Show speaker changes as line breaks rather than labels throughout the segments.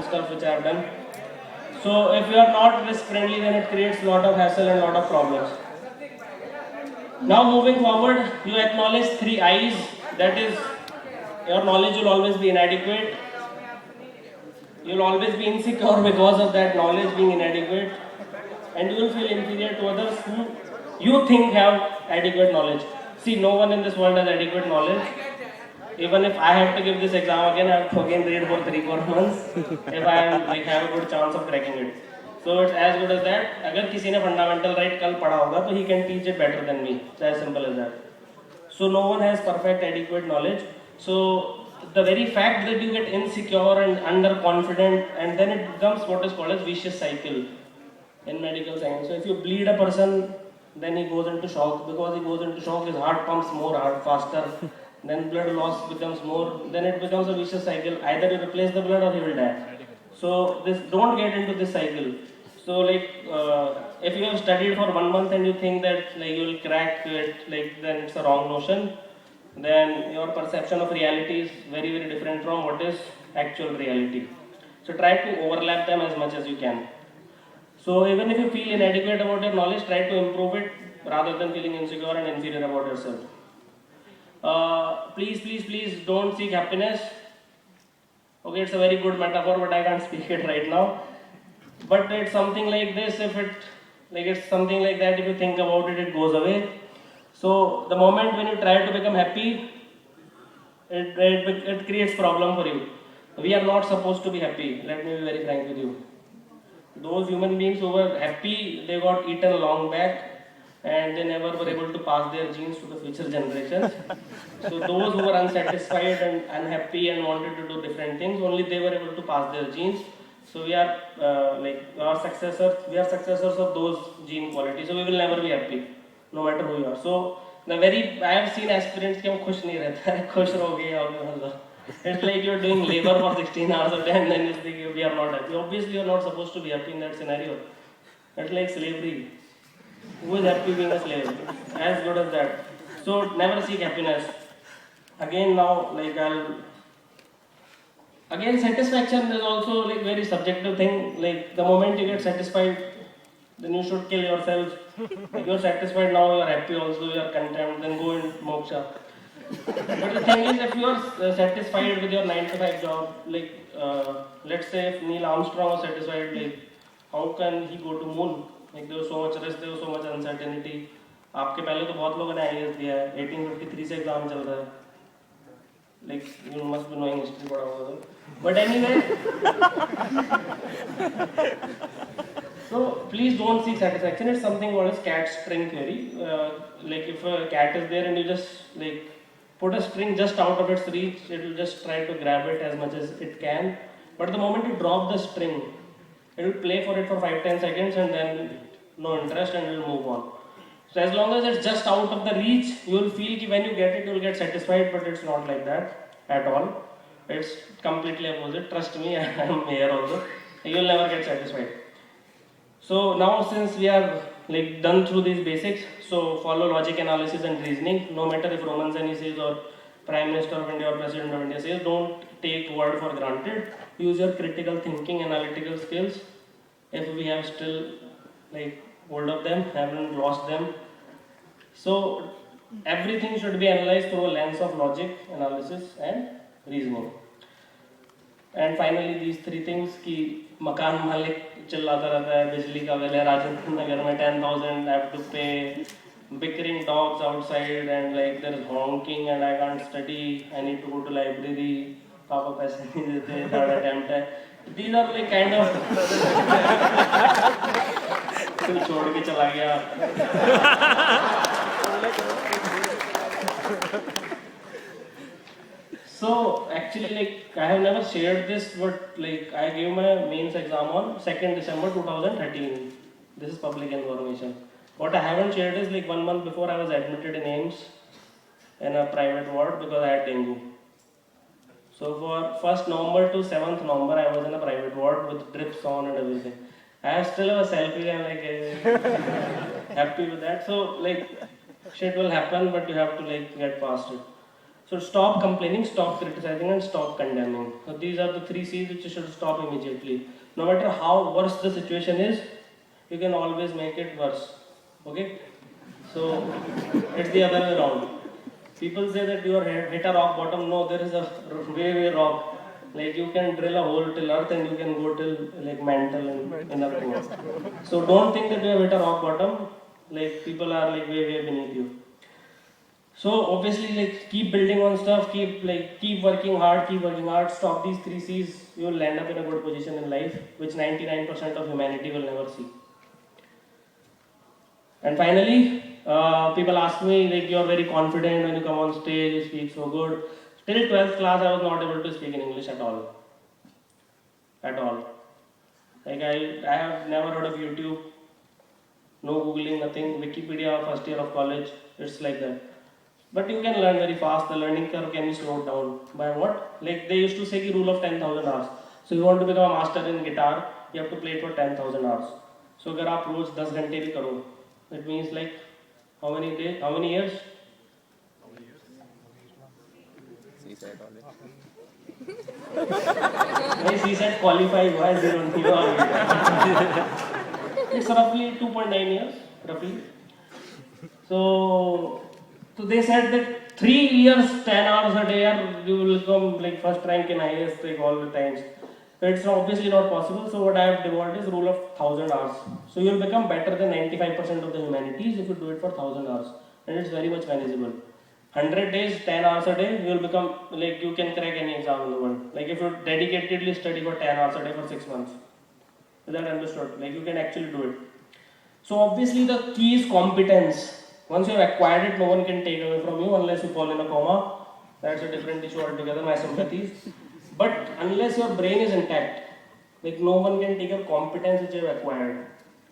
stuff which I have done. So if you are not risk friendly, then it creates a lot of hassle and a lot of problems. Now moving forward, you acknowledge 3 I's. That is, your knowledge will always be inadequate. You will always be insecure because of that knowledge being inadequate, and you will feel inferior to others who you think have adequate knowledge. See, no one in this world has adequate knowledge. Even if I have to give this exam again, I have to again read for 3-4 months if I am, like, have a good chance of cracking it. So it's as good as that. अगर किसी ने fundamental right कल पढ़ा होगा तो he can teach it better than me. It's as simple as that. So no one has perfect adequate knowledge. So the very fact that you get insecure and underconfident, and then it becomes what is called as vicious cycle in medical science. So if you bleed a person, then he goes into shock. Because he goes into shock, his heart pumps more hard, faster. Then blood loss becomes more. Then it becomes a vicious cycle. Either you replace the blood or he will die. So this, don't get into this cycle. So if you have studied for 1 month and you think that like you will crack it, like then it's a wrong notion. Then your perception of reality is very different from what is actual reality. So try to overlap them as much as you can. So even if you feel inadequate about your knowledge, try to improve it rather than feeling insecure and inferior about yourself. Please don't seek happiness. Okay, it's a very good metaphor, but I can't speak it right now. But it's something like this. It's something like that. If you think about it, it goes away. So the moment when you try to become happy, it creates problem for you. We are not supposed to be happy. Let me be very frank with you. Those human beings who were happy, they got eaten long back, and they never were able to pass their genes to the future generations. So those who were unsatisfied and unhappy and wanted to do different things, only they were able to pass their genes. So we are our successors. We are successors of those gene qualities. So we will never be happy, no matter who you are. So I have seen aspirants कि हम खुश नहीं रहते हैं, खुश रहोगे. It's like you're doing labor for 16 hours a day and then you think we are not happy. Obviously, you're not supposed to be happy in that scenario. It's like slavery. Who is happy being a slave? As good as that. So never seek happiness. Again, satisfaction is also like very subjective thing. Like the moment you get satisfied, then you should kill yourself. Like you're satisfied now, you're happy also, you're content, then go in moksha. But the thing is, if you are satisfied with your 9 to 5 job, let's say if Neil Armstrong was satisfied, like how can he go to moon? Like there was so much risk, there was so much uncertainty. आपके पहले तो बहुत लोगों ने IAS दिया है. 1853 से exam चल रहा है. Like you must be knowing history पढ़ा होगा तो. But anyway, so please don't seek satisfaction. It's something called as cat string theory. Like if a cat is there and you just like put a string just out of its reach, it will just try to grab it as much as it can. But the moment you drop the string, it will play for it for 5-10 seconds and then no interest and it will move on. So as long as it's just out of the reach, you will feel that when you get it, you will get satisfied, but it's not like that at all. It's completely opposite. Trust me, I am here also. You will never get satisfied. So now since we are like done through these basics, so follow logic, analysis and reasoning. No matter if Roman Zenny says or Prime Minister of India or President of India says, don't take word for granted. Use your critical thinking, analytical skills. If we have still like hold of them, haven't lost them. So everything should be analyzed through a lens of logic, analysis and reasoning. And finally these 3 things कि मकान मालिक चिल्लाता रहता है, बिजली का bill है राजेंद्र नगर में 10,000 I have to pay, bickering dogs outside and like there is honking and I can't study, I need to go to library, पापा पैसे नहीं देते, third attempt है. These are like kind of तू छोड़ के चला गया. So actually, like I have never shared this, but like I gave my mains exam on 2nd December 2013. This is public information. What I haven't shared is like 1 month before I was admitted in AIMS in a private ward because I had dengue. So for 1st November to 7th November, I was in a private ward with drips on and everything. I still have a selfie and like happy with that. So like shit will happen, but you have to like get past it. So stop complaining, stop criticizing, and stop condemning. So these are the 3 C's which you should stop immediately. No matter how worse the situation is, you can always make it worse. Okay? So it's the other way around. People say that you are hit a rock bottom. No, there is a way rock. Like you can drill a hole till earth and you can go till like mental and inner core. So don't think that you have hit a rock bottom. Like people are like way beneath you. So obviously like keep building on stuff, keep working hard, stop these 3 C's, you will land up in a good position in life, which 99% of humanity will never see. And finally, people ask me like you're very confident when you come on stage, you speak so good. Till 12th class I was not able to speak in English at all. At all. Like I have never heard of YouTube, no googling, nothing, Wikipedia first year of college, it's like that. But you can learn very fast, the learning curve can be slowed down. By what? Like they used to say the rule of 10,000 hours. So you want to become a master in guitar, you have to play it for 10,000 hours. So if you रोज 10 घंटे भी करो, it means like how many days, how many years? CSAT CSAT qualify हुआ है 0 It's roughly 2.9 years, roughly. So they said that 3 years, 10 hours a day, you will become like first rank in IAS like all the times. So it's obviously not possible. So what I have developed is rule of 1,000 hours. So you will become better than 95% of the humanities if you do it for 1,000 hours, and it's very much manageable. 100 days, 10 hours a day, you will become like you can crack any exam in the world. Like if you dedicatedly study for 10 hours a day for 6 months. Is that understood? Like you can actually do it. So obviously the key is competence. Once you have acquired it, no one can take away from you unless you fall in a coma. That's a different issue altogether, my sympathies. But unless your brain is intact, like no one can take your competence which you have acquired.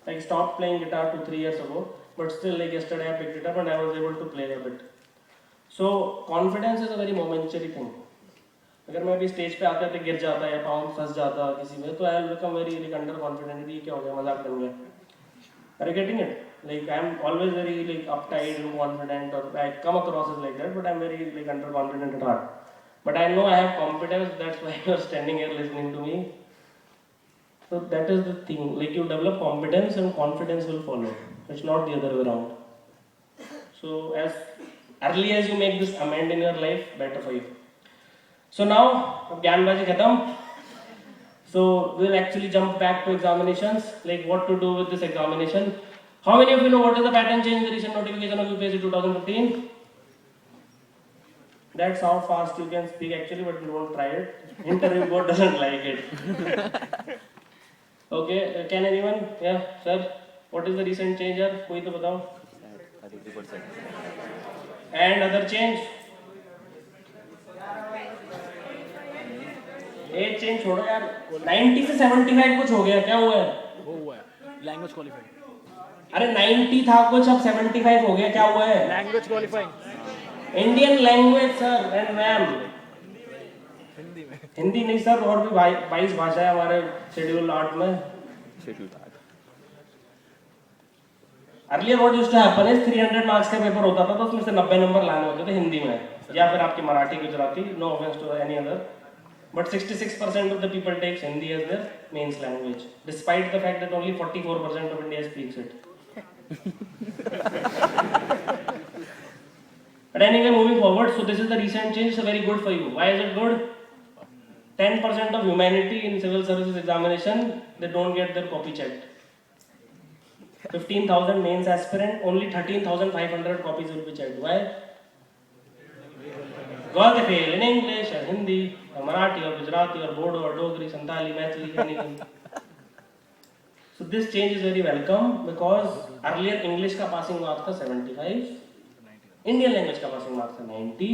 Like I stopped playing guitar 2-3 years ago, but still like yesterday I picked it up and I was able to play a bit. So confidence is a very momentary thing. अगर मैं अभी stage पे आते गिर जाता या पाँव फंस जाता किसी में तो I will become very like under confident ये क्या हो गया मजाक बन गया. Are you getting it? Like I'm always very like uptight and confident, or I come across as like that, but I'm very like underconfident at heart. But I know I have competence. That's why you're standing here listening to me. So that is the thing. Like you develop competence and confidence will follow. It's not the other way around. So as early as you make this amend in your life, better for you. So now Gyanbaji khatam. So we'll actually jump back to examinations, like what to do with this examination. How many of you know what is the pattern change in the recent notification of UPSC 2015? That's how fast you can speak actually, but you won't try it. Interview board doesn't like it. Okay, can anyone? Yeah, sir. What is the recent change here? कोई तो बताओ. 33%. And other change? Age change छोड़ो यार. 90 से 75 कुछ हो गया, क्या हुआ है? वो हुआ है लैंग्वेज क्वालिफाइंग. अरे 90 था कुछ, अब 75 हो गया, क्या हुआ है? Language qualifying. Indian language sir and ma'am. Hindi में. हिंदी नहीं सर, और भी 22 भाषा है हमारे शेड्यूल 8 में. Schedule 8. Earlier what used to happen is 300 marks का पेपर होता था तो उसमें से 90 नंबर लाने होते थे हिंदी में या फिर आपकी Marathi Gujarati. No offence to any other. But 66% of the people takes Hindi as their main language, despite the fact that only 44% of India speaks it. But anyway, moving forward, so this is the recent change, so very good for you. Why is it good? 10% of humanity in civil services examination, they don't get their copy checked. 15,000 mains aspirant, only 13,500 copies will be checked. Why? Got the fail in English or Hindi or Marathi or Gujarati or Bodo or Dogri, Santali, Maithili, anything. So this change is very welcome because earlier English ka passing marks था 75, Indian language ka passing marks था 90,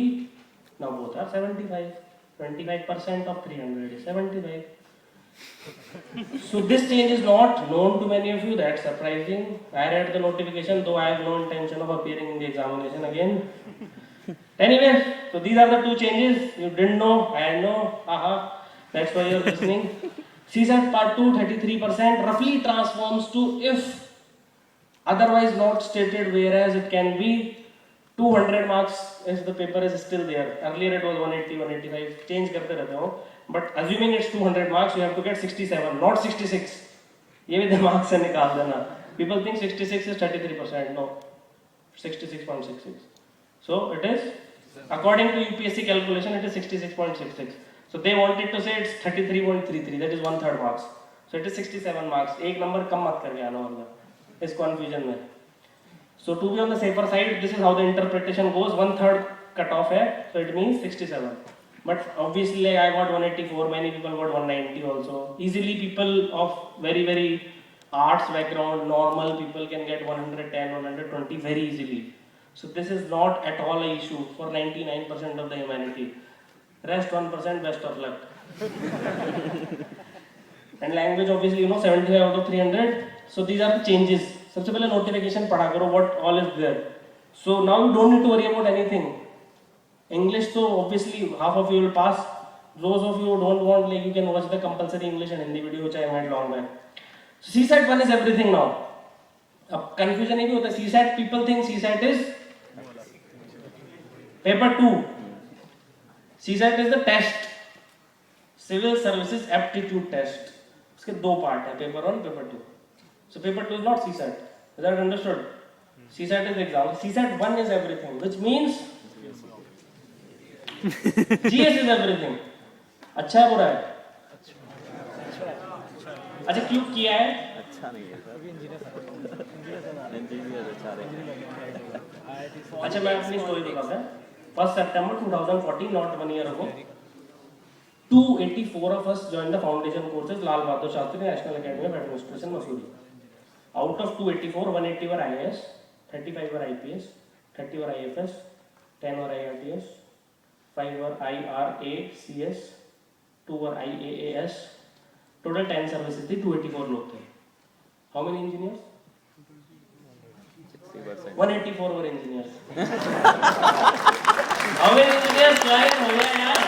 now both are 75. 25% of 300 is 75. So this change is not known to many of you. That's surprising. I read the notification, though I have no intention of appearing in the examination again. Anyway, so these are the two changes. You didn't know, I know. Aha, that's why you're listening. CSAT part 2, 33% roughly transforms to if otherwise not stated, whereas it can be 200 marks is the paper is still there. Earlier it was 180, 185, change करते रहते हो. But assuming it's 200 marks, you have to get 67, not 66. ये भी दिमाग से निकाल देना. People think 66 is 33%. No, 66.66. So it is, according to UPSC calculation, it is 66.66. So they wanted to say it's 33.33. That is 1/3 marks. So it is 67 marks. एक number कम मत करके आना वरना इस confusion में. So to be on the safer side, this is how the interpretation goes. 1/3 cut off है, so it means 67. But obviously, like I got 184. Many people got 190 also. Easily, people of very arts background, normal people can get 110, 120 very easily. So this is not at all an issue for 99% of the humanity. Rest 1%, best of luck. And language, obviously, 75 out of 300. So these are the changes. सबसे पहले notification पढ़ा करो what all is there. So now you don't need to worry about anything. English तो obviously half of you will pass. Those of you who don't want, like you can watch the compulsory English and Hindi video which I made long back. So CSAT 1 is everything now. अब confusion ये भी होता है. CSAT, people think CSAT is paper 2. CSAT is the test, Civil Services Aptitude Test. उसके दो part है, paper 1, paper 2. So paper 2 is not CSAT. Is that understood? CSAT is exam. CSAT 1 is everything, which means GS is everything. अच्छा है बुरा है? अच्छा क्यों किया है?
अच्छा नहीं है सर, इंजीनियर अच्छा रहे.
अच्छा मैं अपनी स्टोरी बताता हूँ. 1 September 2014, not 1 year ago, 284 of us joined the foundation courses Lal Bahadur Shastri National Academy of Administration, Mussoorie. Out of 284, 180 were IAS, 35 were IPS, 30 were IFS, 10 were IRTS, 5 were IRACS, 2 were IAAS. Total 10 services थी, 284 लोग थे. How many engineers?
60%.
184 were engineers. How many engineers? Join हो गया यार.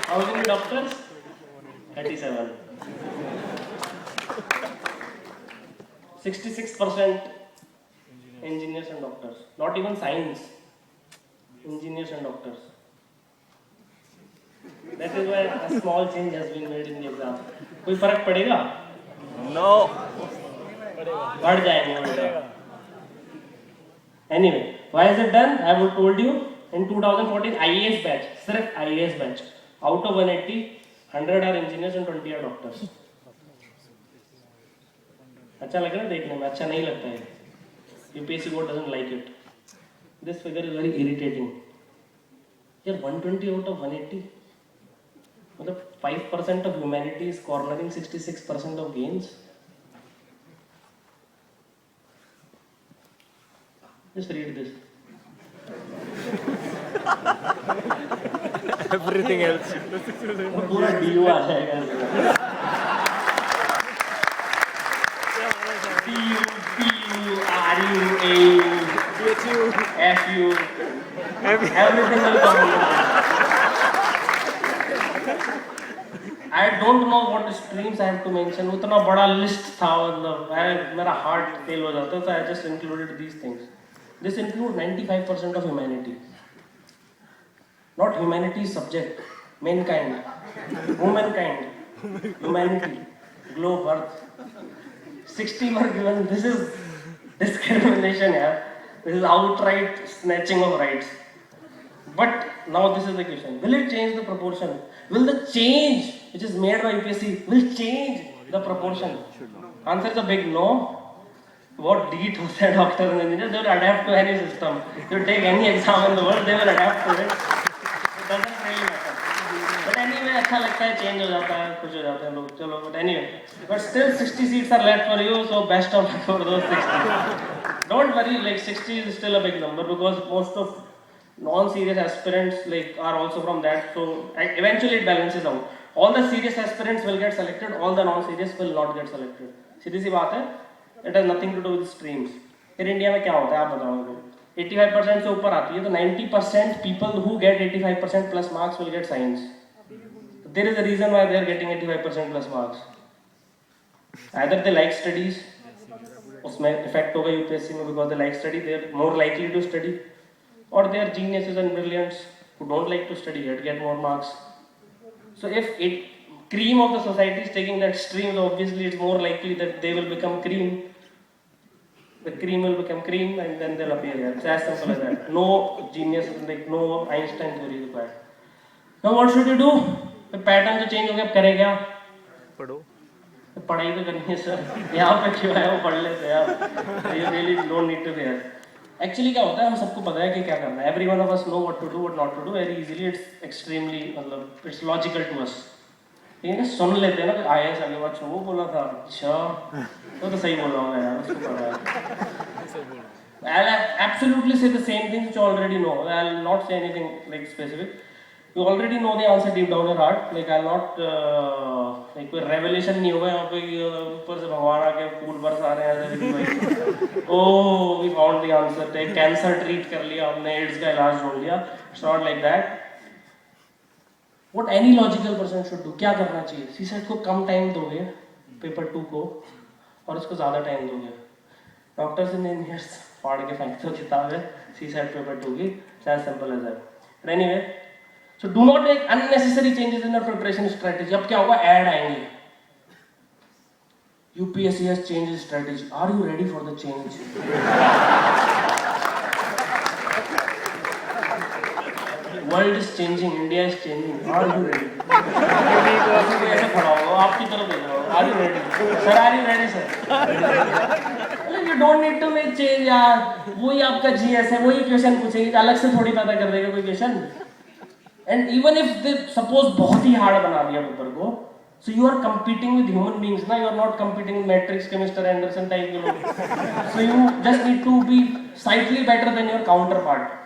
How many doctors? 37. 66% engineers and doctors. Not even science. Engineers and doctors. That is why a small change has been made in the exam. कोई फर्क पड़ेगा?
No.
बढ़ जाएंगे उल्टा. Anyway, why is it done? I have told you in 2014 IAS batch, सिर्फ IAS batch. Out of 180, 100 are engineers and 20 are doctors. अच्छा लग रहा है देखने में? अच्छा नहीं लगता है. UPSC board doesn't like it. This figure is very irritating. यार 120 out of 180. मतलब 5% of humanity is cornering 66% of gains. Just read this.
Everything else.
पूरा DU आ जाएगा. DU, RU, AU, FU, everything will come. I don't know what streams I have to mention. उतना बड़ा list था मतलब मेरा heart fail हो जाता था. I just included these things. This includes 95% of humanity. Not humanity subject, mankind, womankind, humanity, globe, earth. 60 were given. This is discrimination, yeah. This is outright snatching of rights. But now this is the question: will it change the proportion? Will the change which is made by UPSC will change the proportion? Answer is a big no. What DEET होता है doctor and engineer, they will adapt to any system. You take any exam in the world, they will adapt to it. It doesn't really matter. But anyway, अच्छा लगता है, change हो जाता है, खुश हो जाते हैं लोग. चलो, but anyway, but still 60 seats are left for you, so best of luck for those 60. Don't worry, like 60 is still a big number because most of non-serious aspirants like are also from that. So eventually it balances out. All the serious aspirants will get selected. All the non-serious will not get selected. सीधी सी बात है. It has nothing to do with streams. फिर India में क्या होता है आप बताओ मुझे. 85% से ऊपर आती है तो 90% people who get 85% plus marks will get science. There is a reason why they are getting 85% plus marks. Either they like studies उसमें इफेक्ट होगा यूपीएससी में, because they like study, they are more likely to study, और they are geniuses and brilliants who don't like to study yet get more marks. So if cream of the society is taking that stream, so obviously it's more likely that they will become cream. The cream will become cream and then they'll appear here. It's as simple as that. No genius, like no Einstein theory required. Now what should you do? The pattern जो change हो गया, अब करे क्या?
पढ़ो।
पढ़ाई तो करनी है सर, यहाँ पे क्यों है, वो पढ़ लेते हैं आप. You really don't need to be here. Actually क्या होता है, हम सबको पता है कि क्या करना है. Every one of us know what to do, what not to do very easily. It's extremely, मतलब इट्स लॉजिकल टू अस. ठीक है, सुन लेते हैं ना कि आईएएस आगे अच्छा वो बोला था, अच्छा तो सही बोल रहा हूँ यार, उसको पता है. I'll absolutely say the same things which you already know. I'll not say anything like specific. You already know the answer deep down your heart. Like I'll not like कोई revelation नहीं होगा यहाँ पे कि ऊपर से भगवान आके फूल बरसा रहे हैं ऐसे भाई. Oh, we found the answer. Take cancer treat कर लिया हमने, AIDS का इलाज ढूंढ लिया. It's not like that. What any logical person should do? क्या करना चाहिए? CSET को कम टाइम दोगे, पेपर 2 को, और उसको ज़्यादा टाइम दोगे. डॉक्टर्स इन इंजीनियर्स फाड़ के फेंकते हो किताबें CSET पेपर 2 की. It's as simple as that. But anyway. So do not make unnecessary changes in your preparation strategy. अब क्या होगा, ऐड आएंगे. UPSC has changed its strategy. Are you ready for the change? World is changing. India is changing. Are you ready? ऐसे खड़ा होगा, आपकी तरफ देख रहा होगा. Are you ready? Sir, are you ready, sir? You don't need to make change यार. वही आपका GS है, वही क्वेश्चन पूछेंगे, अलग से थोड़ी पता कर देगा कोई question. And even if they suppose बहुत ही हार्ड बना दिया पेपर को, so you are competing with human beings ना, you are not competing with matrix के Mr. Anderson type के लोग. So you just need to be slightly better than your counterpart.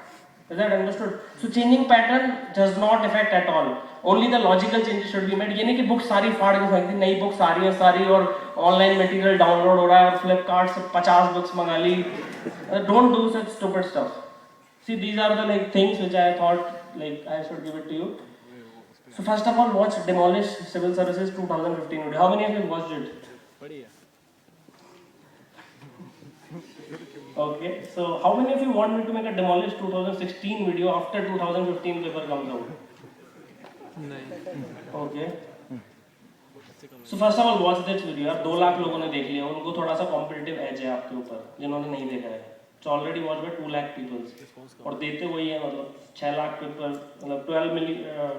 Is that understood? So changing pattern does not affect at all. Only the logical changes should be made. ये नहीं कि book सारी फाड़ के फेंक दी, नई बुक सारी है सारी, और ऑनलाइन मटेरियल डाउनलोड हो रहा है और फ्लिपकार्ट से 50 बुक्स मंगा ली. Don't do such stupid stuff. See, these are the like things which I thought like I should give it to you. So first of all, watch Demolish Civil Services 2015 video. How many of you watched it? Okay, so how many of you want me to make a Demolish 2016 video after 2015 paper comes out? Okay. So first of all, watch this video. यार 2 लाख लोगों ने देख लिया, उनको थोड़ा सा competitive as है आपके ऊपर, जिन्होंने नहीं देखा है. It's already watched by 2 lakh people. और देते वही है, मतलब 6 लाख people, मतलब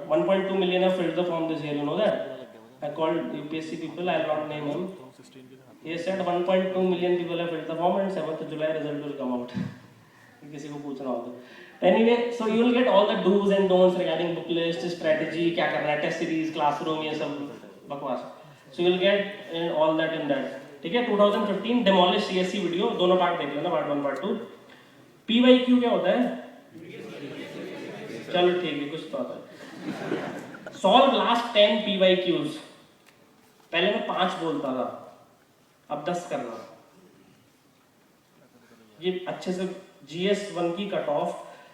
1.2 million have filled the form this year. You know that? I called UPSC people. I'll not name him. He said 1.2 million people have filled the form and 7th July result will come out. किसी को पूछना हो तो. Anyway, so you will get all the do's and don'ts regarding book list, strategy, क्या करना है, test series, classroom, ये सब बकवास. So you will get all that in that. ठीक है, 2015 डेमोलिश CSC वीडियो, दोनों पार्ट देख लेना, पार्ट 1 पार्ट 2. PYQ क्या होता है? चलो ठीक है, कुछ तो आता है. Solve last 10 PYQs. पहले मैं 5 बोलता था, अब 10 करना. ये अच्छे से GS 1 की कट ऑफ,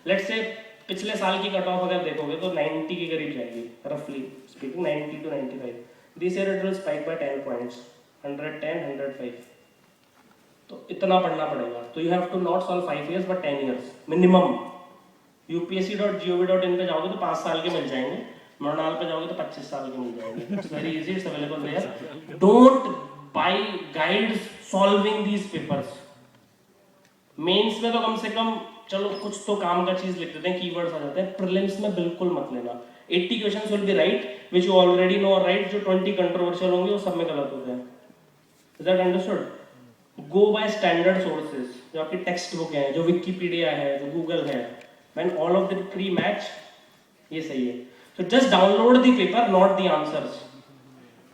लेट्स से पिछले साल की कट ऑफ अगर देखोगे तो 90 के करीब जाएगी, रफली speaking 90 to 95. This year it will spike by 10 points. 110, 105. तो इतना पढ़ना पड़ेगा. तो you have to not solve 5 years but 10 years minimum. upsc.gov.in पे जाओगे तो 5 साल के मिल जाएंगे, मृणाल पे जाओगे तो 25 साल के मिल जाएंगे. It's very easy, it's available there. Don't buy guides solving these papers. Mains में तो कम से कम चलो कुछ तो काम का चीज लिख देते हैं, कीवर्ड्स आ जाते हैं. प्रीलिम्स में बिल्कुल मत लेना. 80 questions will be right which you already know right. जो 20 कंट्रोवर्शियल होंगे वो सब में गलत होते हैं. Is that understood? Go by standard sources. जो आपकी टेक्स्ट बुक है, जो विकिपीडिया है, जो गूगल है, when all of the 3 match, ये सही है. So just download the paper, not the answers.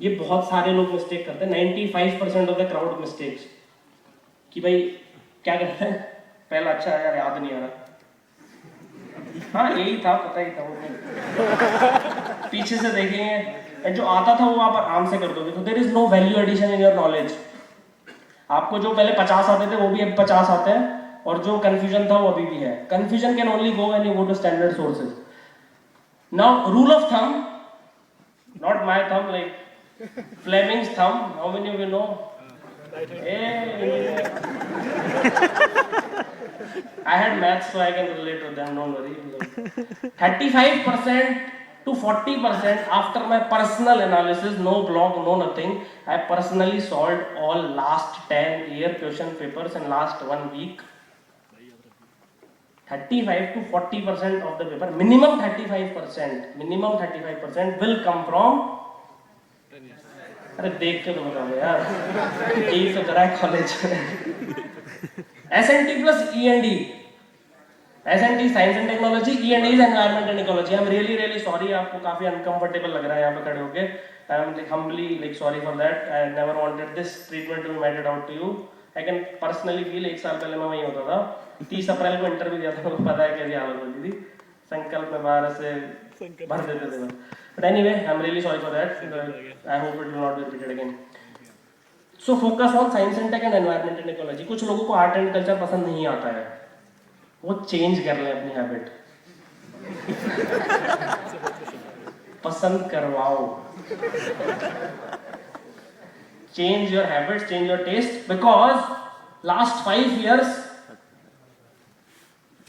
ये बहुत सारे लोग मिस्टेक करते हैं. 95% of the crowd mistakes. कि भाई क्या करते हैं, पहला अच्छा यार याद नहीं आ रहा, हाँ यही था, पता ही था वो, पीछे से देखेंगे जो आता था वो आप आराम से कर दोगे. तो there is no value addition in your knowledge. आपको जो पहले 50 आते थे वो भी अब 50 आते हैं, और जो कंफ्यूजन था वो अभी भी है. Confusion can only go when you go to standard sources. Now rule of thumb, not my thumb, like Fleming's thumb. How many of you know? I had maths, so I can relate with them. Don't worry. 35% to 40% after my personal analysis, no blog, no nothing. I personally solved all last 10-year question papers in last 1 week. 35 to 40% of the paper, minimum 35% will come from. अरे देख के तो बताओ यार, यही तो करा है कॉलेज में. S&T plus E&E. S&T science and technology, E&E is environment and ecology. I'm really sorry, आपको काफी uncomfortable लग रहा है यहाँ पे खड़े होके. I'm like humbly like sorry for that. I never wanted this treatment to be meted out to you. I can personally feel, 1 साल पहले मैं वहीं होता था. 30 अप्रैल को इंटरव्यू दिया था, मुझे पता है कैसी हालत होती थी. संकल्प में बाहर से भर देते थे. But anyway, I'm really sorry for that. I hope it will not be repeated again. So focus on science and tech and environment and ecology. कुछ लोगों को आर्ट एंड कल्चर पसंद नहीं आता है, वो चेंज कर लें अपनी हैबिट. पसंद करवाओ. Change your habits, change your taste, because last 5 years,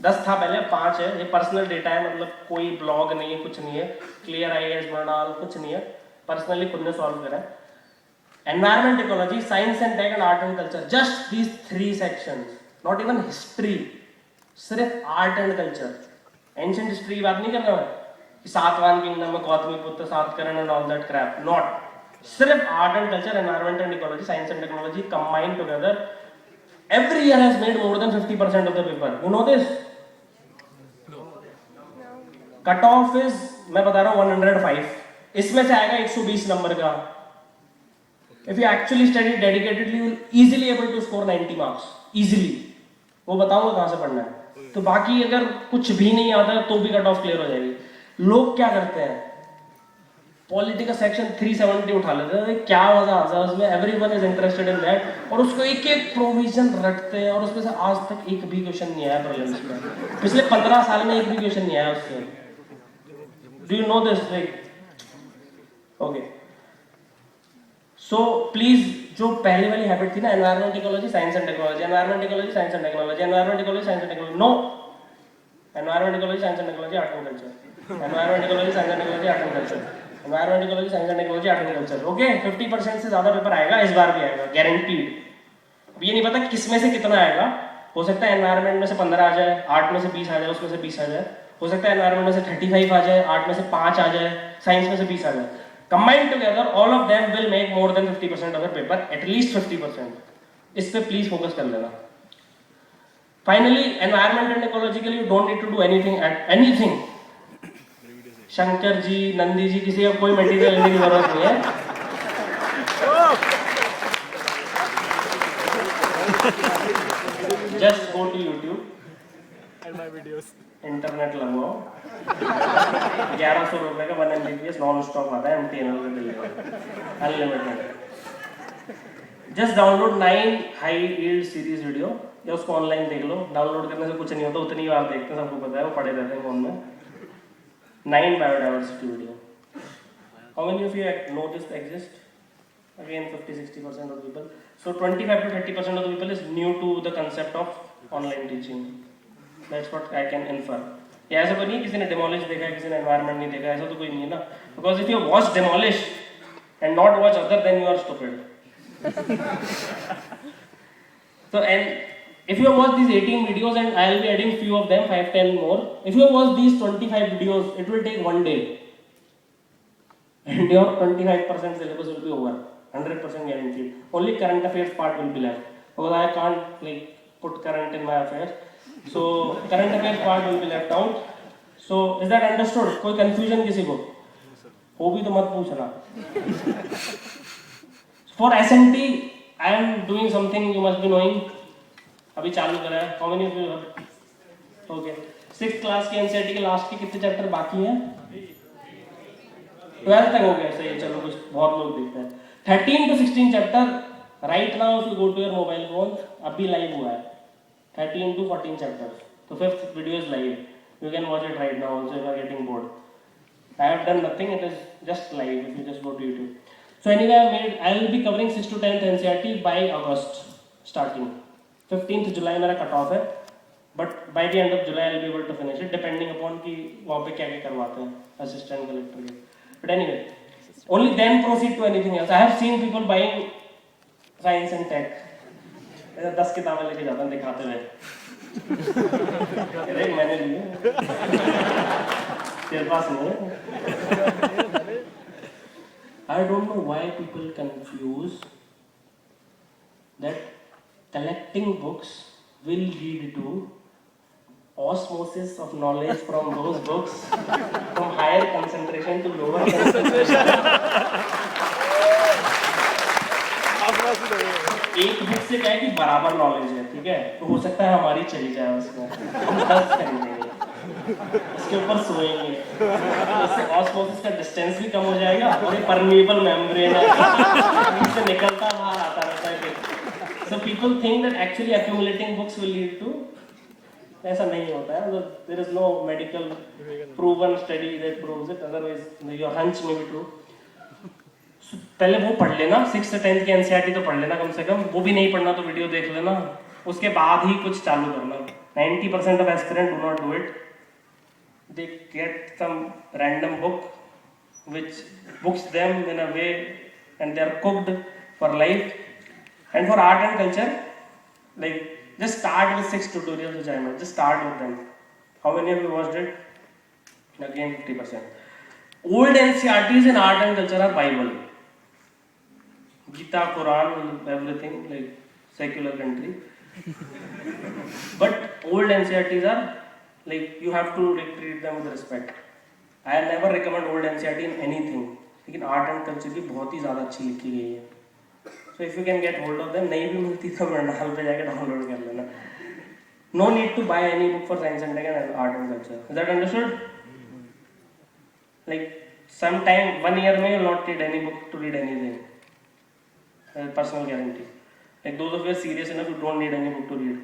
10 था पहले, 5 है. ये पर्सनल डेटा है, मतलब कोई ब्लॉग नहीं है, कुछ नहीं है. क्लियर आईएएस मॉडल कुछ नहीं है, पर्सनली खुद ने सॉल्व करा है. Environment, ecology, science and tech and art and culture, just these 3 sections, not even history. सिर्फ art and culture. Ancient history की बात नहीं कर रहा मैं कि सातवाहन किंगडम में Gautamiputra, Satakarni and all that crap. Not. सिर्फ art and culture, environment and ecology, science and technology combined together every year has made more than 50% of the paper. You know this? Cut off is, मैं बता रहा हूँ 105. इसमें से आएगा 120 number का. If you actually study dedicatedly, you will easily able to score 90 marks easily. वो बताऊंगा कहां से पढ़ना है. तो बाकी अगर कुछ भी नहीं आता तो भी कट ऑफ क्लियर हो जाएगी. लोग क्या करते हैं, पॉलिटी का सेक्शन 370 उठा लेते हैं, क्या मजा आता है उसमें. Everyone is interested in that, और उसको एक एक प्रोविजन रखते हैं, और उसमें से आज तक एक भी क्वेश्चन नहीं आया प्रीलिम्स में. पिछले 15 साल में एक भी क्वेश्चन नहीं आया उससे. Do you know this? Like, okay. So please, जो पहले वाली हैबिट थी ना, environment, ecology, science and technology, environment, ecology, science and technology, environment, ecology, science and technology, no. Environment, ecology, science and technology, art and culture. Environment, ecology, science and technology, art and culture. Environment, ecology, science and technology, art and culture. Okay, 50% से ज्यादा paper आएगा इस बार भी, आएगा guaranteed. अब ये नहीं पता किस में से कितना आएगा. हो सकता है एनवायरमेंट में से 15 आ जाए, आर्ट में से 20 आ जाए, उसमें से 20 आ जाए. हो सकता है एनवायरमेंट में से 35 आ जाए, आर्ट में से 5 आ जाए, साइंस में से 20 आ जाए. Combined together, all of them will make more than 50% of the paper, at least 50%. इस पे प्लीज फोकस कर लेना. Finally, environment and ecology के लिए you don't need to do anything. Shankar ji, Nandi ji, किसी का कोई मटेरियल लेने की जरूरत नहीं है. Just go to YouTube
And my videos.
Internet लगवाओ. 1100 रुपए का 1 MBPS नॉन स्टॉप आता है, MTNL का deliver, unlimited. Just download 9 high yield series video, या उसको ऑनलाइन देख लो. डाउनलोड करने से कुछ नहीं होता, उतनी बार देखते हैं, सबको पता है, वो पड़े रहते हैं फोन में. 9 biodiversity video. How many of you know this exist? Again, 50-60% of the people. So 25 to 30% of the people is new to the concept of online teaching. That's what I can infer. ये ऐसा तो नहीं किसी ने Demolish देखा है, किसी ने Environment नहीं देखा, ऐसा तो कोई नहीं है ना. Because if you watch Demolish and not watch other, then you are stupid. So and if you have watched these 18 videos, and I will be adding few of them, 5-10 more. If you have watched these 25 videos, it will take 1 day, and your 25% syllabus will be over. 100% guaranteed. Only current affairs part will be left, because I can't like put current in my affairs. So current affairs part will be left out. So is that understood? कोई confusion किसी को हो भी तो मत पूछना. For S&T, I am doing something you must be knowing. अभी चालू करा है. How many of you have? Okay. 6th class के NCERT के लास्ट के कितने चैप्टर बाकी हैं? 12 तक हो गया. सही है, चलो कुछ बहुत लोग देखते हैं. 13 to 16 chapter right now. If you go to your mobile phone, अभी लाइव हुआ है. 13 to 14 chapters. So 5th video is live. You can watch it right now also if you are getting bored. I have done nothing, it is just live if you just go to YouTube. So anyway, I will be covering 6 to 10th NCERT by August starting. 15th July मेरा cut off है, but by the end of July I will be able to finish it depending upon कि वहाँ पे क्या क्या करवाते हैं assistant collector के. But anyway, only then proceed to anything else. I have seen people buying science and tech. 10 किताबें लेके जाते हैं दिखाते हुए. अरे मैंने ली तेरे पास नहीं है. I don't know why people confuse that collecting books will lead to osmosis of knowledge from those books from higher concentration to lower concentration. एक बुक से क्या है कि बराबर नॉलेज है, ठीक है, तो हो सकता है हमारी चली जाए उसमें, हम 10 खरीदेंगे, उसके ऊपर सोएंगे, तो इससे ऑस्मोसिस का डिस्टेंस भी कम हो जाएगा और ये परमेबल मेम्ब्रेन है, इससे निकलता बाहर आता रहता है. So people think that actually accumulating books will lead to, ऐसा नहीं होता है. There is no medical proven study that proves it, otherwise your hunch may be true. पहले वो पढ़ लेना, 6 से 10 की एनसीईआरटी तो पढ़ लेना कम से कम, वो भी नहीं पढ़ना तो वीडियो देख लेना, उसके बाद ही कुछ चालू करना. 90% of aspirants do not do it. They get some random book which books them in a way and they are cooked for life. And for art and culture, like just start with 6 tutorials which I made. Just start with them. How many of you watched it? Again 50%. Old NCERTs in art and culture are Bible. Gita, Quran, everything, like secular country. But old NCERTs are like you have to like, treat them with respect. I never recommend old NCERT in anything. लेकिन art and culture की बहुत ही ज़्यादा अच्छी लिखी गई है. So if you can get hold of them, नहीं भी मिलती तो मरनाल पे जाके डाउनलोड कर लेना. No need to buy any book for science and tech and art and culture. Is that understood? Like sometime 1 year में you'll not need any book to read anything. Personal guarantee. Like those of you are serious enough, you don't need any book to read.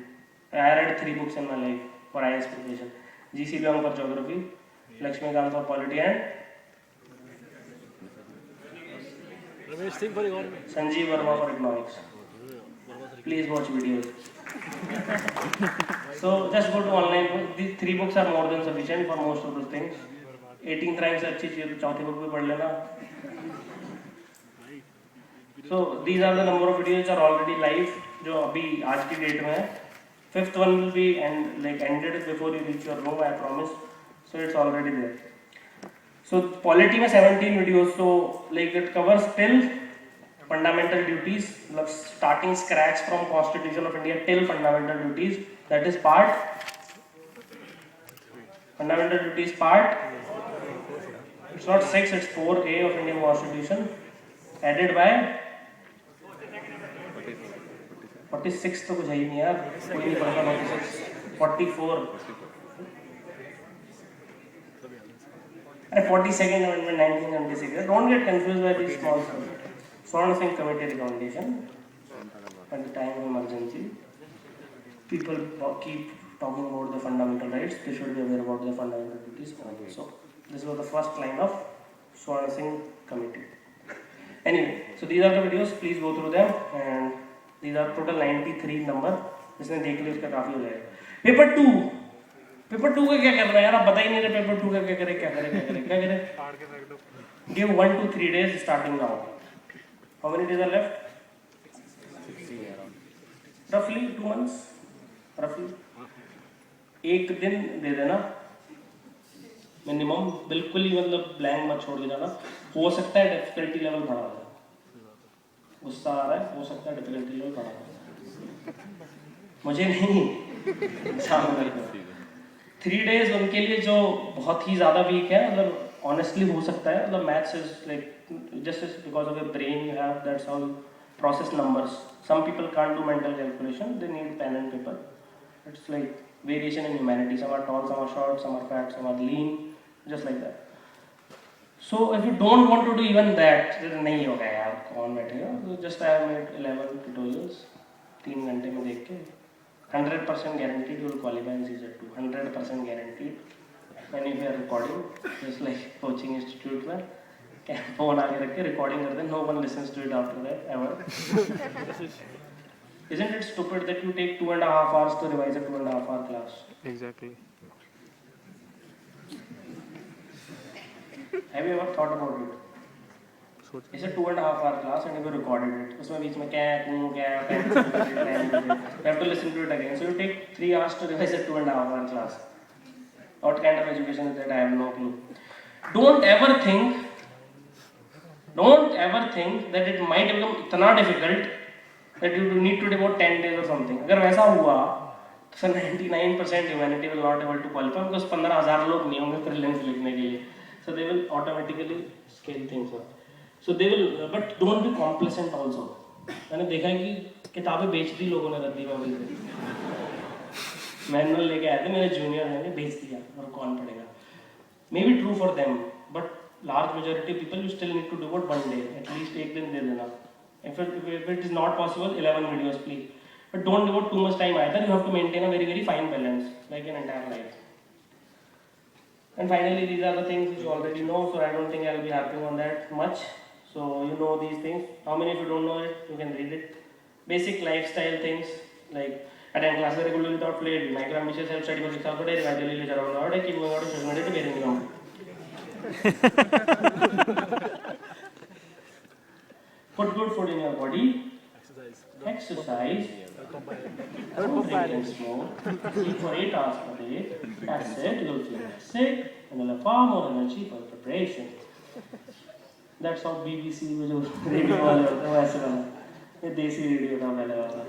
I read 3 books in my life for IAS preparation. G.C. Leong for geography, Lakshmikant for polity, and
Ramesh Singh for economy.
Sanjeev Verma for economics. Please watch videos. So just go to online. These 3 books are more than sufficient for most of those things. 18 crimes से अच्छी चीज़ तो चौथी book भी पढ़ लेना. So these are the number of videos which are already live जो अभी आज की डेट में है. 5th one will be ended before you reach your room, I promise. So it's already there. So polity में 17 videos. So like it covers till fundamental duties, like starting scratch from Constitution of India till fundamental duties. That is part fundamental duties part. It's not 6, it's 4A of Indian Constitution, added by 46 तो कुछ है ही नहीं यार, कोई नहीं पढ़ता 46, 44 and 42nd Amendment 1976. Don't get confused by these small stuff. Swarna Singh Committee recommendation. At the time of emergency, people keep talking about the fundamental rights. They should be aware about the fundamental duties also. This was the first line of Swarna Singh Committee. Anyway, so these are the videos. Please go through them, and these are total 93 number. इसने देख लिया इसका काफी हो जाएगा. Paper 2 का क्या करना है यार, आप बता ही नहीं रहे. पेपर 2 का क्या करें. Give 1 to 3 days starting now. How many days are left? Roughly 2 months. Roughly. एक दिन दे देना मिनिमम, बिल्कुल ही मतलब ब्लैंक मत छोड़ के जाना. हो सकता है डिफिकल्टी लेवल बढ़ा जाए, गुस्सा आ रहा है, हो सकता है डिफिकल्टी लेवल बढ़ा जाए, मुझे नहीं. 3 days उनके लिए जो बहुत ही ज़्यादा वीक है, मतलब ऑनेस्टली हो सकता है, मतलब maths is like just because of your brain you have, that's how process numbers. Some people can't do mental calculation, they need pen and paper. It's like variation in humanity. Some are tall, some are short, some are fat, some are lean, just like that. So if you don't want to do even that, then नहीं होगा यार, कौन बैठेगा. So just I have made 11 tutorials, 3 घंटे में देख के. 100% guaranteed you will qualify in CZ2. 100% guaranteed. And if you are recording, just like coaching institute में, फोन आगे रख के रिकॉर्डिंग करते हैं. No one listens to it after that ever. Isn't it stupid that you take 2.5 hours to revise a 2.5 hour class?
Exactly.
Have you ever thought about it? It's a 2.5 hour class and you recorded it. उसमें बीच में क्या you have to listen to it again. So you take 3 hours to revise a 2.5 hour class. What kind of education is that? I have no clue. Don't ever think that it might become इतना difficult that you need to devote 10 days or something. अगर वैसा हुआ तो फिर 99% humanity will not able to qualify because 15,000 लोग नहीं होंगे prelims लिखने के लिए. So they will automatically scale things up. So they will, but don't be complacent also. मैंने देखा है कि किताबें बेच दी लोगों ने रद्दी बाबी से. मैनुअल लेके आए थे मेरे जूनियर ने बेच दिया और कौन पढ़ेगा. May be true for them, but large majority of people you still need to devote 1 day. At least एक दिन दे देना. If it is not possible, 11 videos please. But don't devote too much time either. You have to maintain a very fine balance, like an entire life. And finally, these are the things which you already know, so I don't think I will be harping on that much. So you know these things. How many of you don't know it? You can read it. Basic lifestyle things like attend classes regularly without fail, micro-ambitious self-study for 6 hours per day, revise daily literature on our day, keep going out to social media to get income. Put good food in your body. Exercise. Don't drink and smoke. Sleep for 8 hours per day. That's it. You'll feel sick and you'll have far more energy for preparation. That's how BBC में जो radio वाले होते हैं वैसे बना. ये देसी radio था पहले वाला.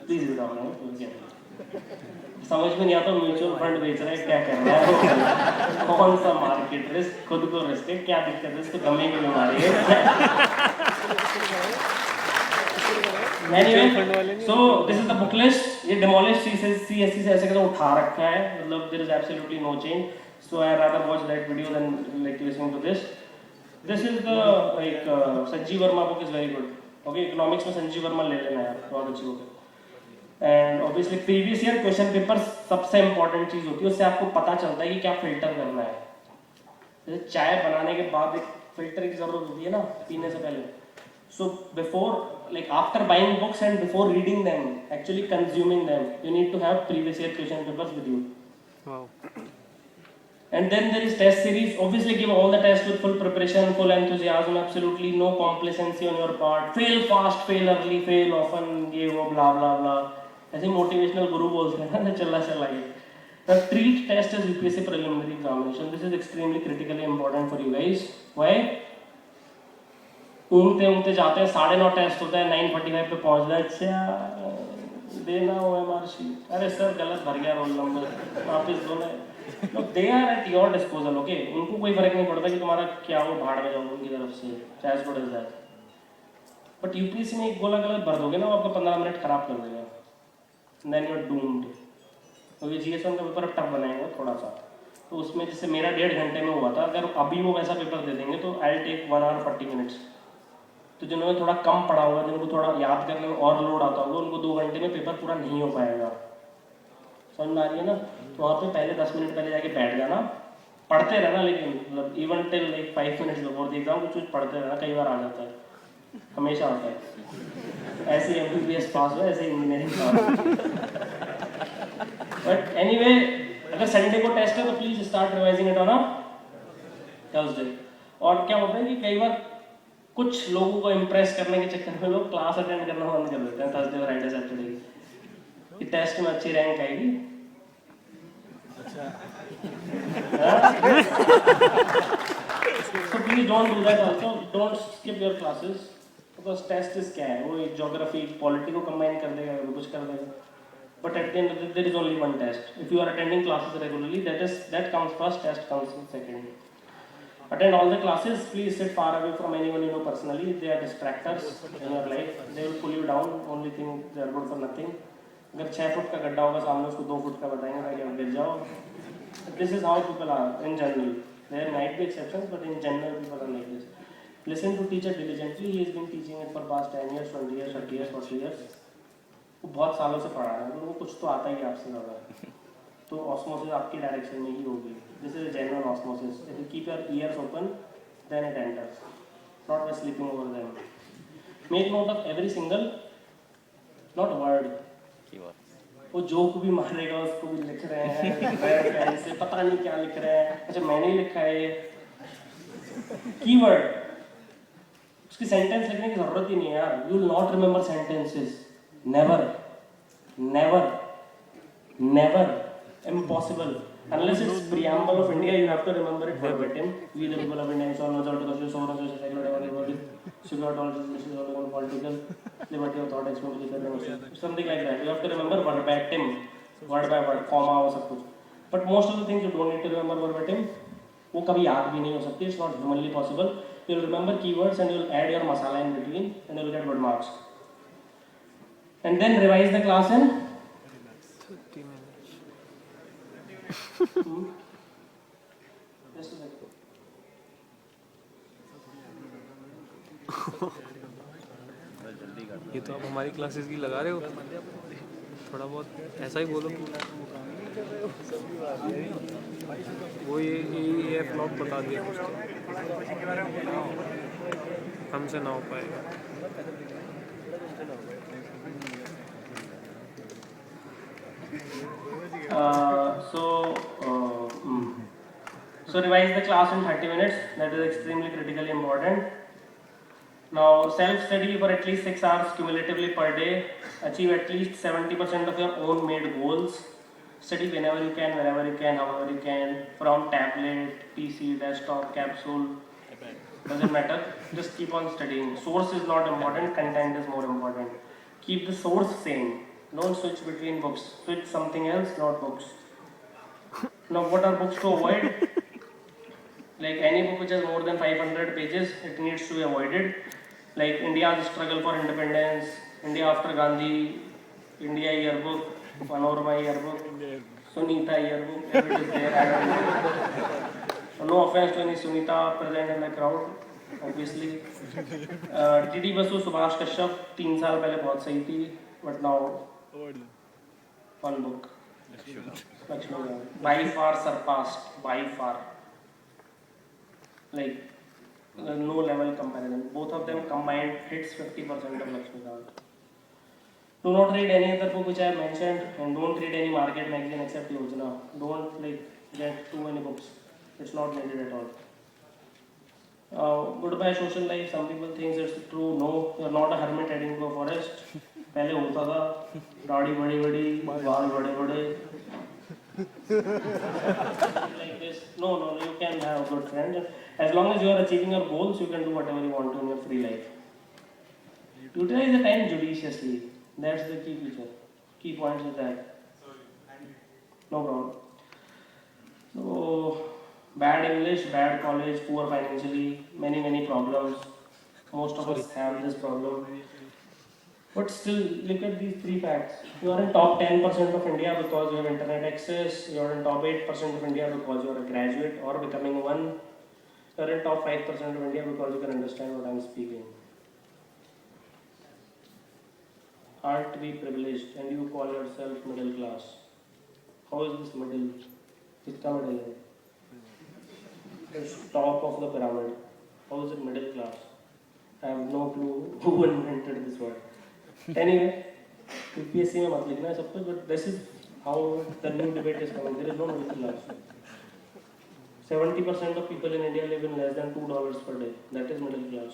Please बताओ ना क्या. समझ में नहीं आता म्यूचुअल फंड बेच रहा है क्या कर रहा है. कौन सा मार्केट रिस्क खुद को रिस्क है क्या दिक्कत है इसको दमे की बीमारी है. Anyway, so this is the book list. ये demolished CSC से ऐसे कैसे उठा रखा है. मतलब there is absolutely no change. So I rather watch that video than like listening to this. This is the like Sanjeev Verma book is very good. Okay, economics में संजीव वर्मा ले लेना यार बहुत अच्छी बुक है. And obviously previous year question paper सबसे important चीज होती है. उससे आपको पता चलता है कि क्या filter करना है. जैसे चाय बनाने के बाद एक filter की जरूरत होती है ना पीने से पहले. So before like after buying books and before reading them, actually consuming them, you need to have previous year question papers with you.
Wow.
And then there is test series. Obviously give all the tests with full preparation, full enthusiasm, absolutely no complacency on your part. Fail fast, fail early, fail often, ये वो blah blah blah. ऐसे motivational guru बोलते हैं ना चला ये. Now treat test as UPSC preliminary examination. This is extremely critically important for you guys. Why? ऊँगते जाते हैं 9:30 टेस्ट होता है 9:45 पे पहुँचना. अच्छा देना हो MR शीट. अरे सर गलत भर गया रोल नंबर वापस दो ना. No, they are at your disposal, okay? उनको कोई फर्क नहीं पड़ता कि तुम्हारा क्या हो भाड़ में जाओ उनकी तरफ से. As good as that. But UPSC में एक गोला गलत भर दोगे ना वो आपका 15 मिनट खराब कर देगा. Then you are doomed. तो ये GS1 का पेपर अब टफ बनाएंगे थोड़ा सा. तो उसमें जैसे मेरा 1.5 घंटे में हुआ था. अगर अभी वो वैसा पेपर दे देंगे तो I'll take 1 hour 40 minutes. तो जिन्होंने थोड़ा कम पढ़ा होगा जिनको थोड़ा याद करने में और लोड आता होगा उनको 2 घंटे में पेपर पूरा नहीं हो पाएगा. समझ में आ रही है ना. तो वहाँ पे पहले 10 मिनट पहले जाके बैठ जाना. पढ़ते रहना लेकिन मतलब even till like 5 minutes before the exam कुछ पढ़ते रहना. कई बार आ जाता है हमेशा आता है. ऐसे MBBS पास हुआ ऐसे इंजीनियरिंग पास. बट एनीवे अगर संडे को टेस्ट है तो please start revising it on a Thursday. और क्या होता है कि कई बार कुछ लोगों को इम्प्रेस करने के चक्कर में लोग क्लास अटेंड करना बंद कर देते हैं थर्सडे फ्राइडे सैटरडे. कि टेस्ट में अच्छी रैंक आएगी. So please don't do that also. Don't skip your classes because test is क्या है वो geography, polity को combine कर देगा कुछ कर देगा. But at the end of the day there is only one test. If you are attending classes regularly, that comes first. Test comes second. Attend all the classes. Please sit far away from anyone you know personally. They are distractors in your life. They will pull you down. Only thing they are good for nothing. अगर 6 foot का गड्ढा होगा सामने उसको 2 foot का बताएंगे ताकि आप गिर जाओ. This is how people are in general. There might be exceptions, but in general people are like this. Listen to teacher diligently. He has been teaching it for past 10 years, 20 years, 30 years, 40 years. वो बहुत सालों से पढ़ा रहा है. उनको कुछ तो आता ही आपसे ज़्यादा. तो ऑस्मोसिस आपकी डायरेक्शन में ही होगी. This is genuine osmosis. If you keep your ears open then it enters, not by sleeping over them. Make note of every single not word. वो जोक भी मारेगा, उसको भी लिख रहे हैं से पता नहीं क्या लिख रहे हैं. अच्छा मैंने ही लिखा है ये कीवर्ड. उसकी सेंटेंस लिखने की जरूरत ही नहीं है यार. You will not remember sentences. Never never never. Impossible. Unless it's preamble of India, you have to remember it verbatim. We the people of India, so much out of so much secular political liberty of thought expression, something like that. You have to remember verbatim, word by word, comma और सब कुछ. But most of the things you don't need to remember verbatim. वो कभी याद भी नहीं हो सकती. It's not humanly possible. You'll remember keywords and you'll add your masala in between and you'll get good marks. And then revise the class in
30 minutes.
Just a second.
ये तो आप हमारी क्लासेस की लगा रहे हो. थोड़ा बहुत ऐसा ही बोलो. वो ये फ्लॉप बता दिया उसको. हमसे ना हो पाएगा.
So revise the class in 30 minutes. That is extremely critically important. Now self-study for at least 6 hours cumulatively per day. Achieve at least 70% of your own made goals. Study whenever you can, wherever you can, however you can, from tablet, PC, desktop, capsule. Doesn't matter. Just keep on studying. Source is not important. Content is more important. Keep the source same. Don't switch between books. Switch something else, not books. Now, what are books to avoid? Like any book which has more than 500 pages, it needs to be avoided. Like India's Struggle for Independence, India After Gandhi, India Yearbook, Panorama Yearbook, Sunita Yearbook, if it is there, I don't know. No offense to any Sunita present in the crowd, obviously. T.D. Basu, Subhash Kashyap, 3 साल पहले बहुत सही थी, but now one book. Lakshmi by far surpassed, by far. Like no level comparison. Both of them combined hits 50% of Lakshmikant. Do not read any other book which I have mentioned, and don't read any market magazine except Yojana. Don't get too many books. It's not needed at all. Goodbye social life. Some people think it's true. No, you're not a hermit heading to a forest. पहले होता था, दाढ़ी बड़ी बड़ी, बाल बड़े बड़े. Like this. No, you can have good friends. As long as you are achieving your goals, you can do whatever you want to in your free life. Utilize the time judiciously. That's the key feature. Key points is that. No problem. So, bad English, bad college, poor financially, many problems. Most of us have this problem. But still, look at these 3 facts. You are in top 10% of India because you have internet access. You are in top 8% of India because you are a graduate or becoming one. You are in top 5% of India because you can understand what I am speaking. Aren't we privileged and you call yourself middle class? How is this middle? It's middle. It's top of the pyramid. How is it middle class? I have no clue who invented this word. Anyway, UPSC में मत लिखना है सब कुछ, but this is how the new debate is coming. There is no middle class. 70% of people in India live in less than $2 per day. That is middle class.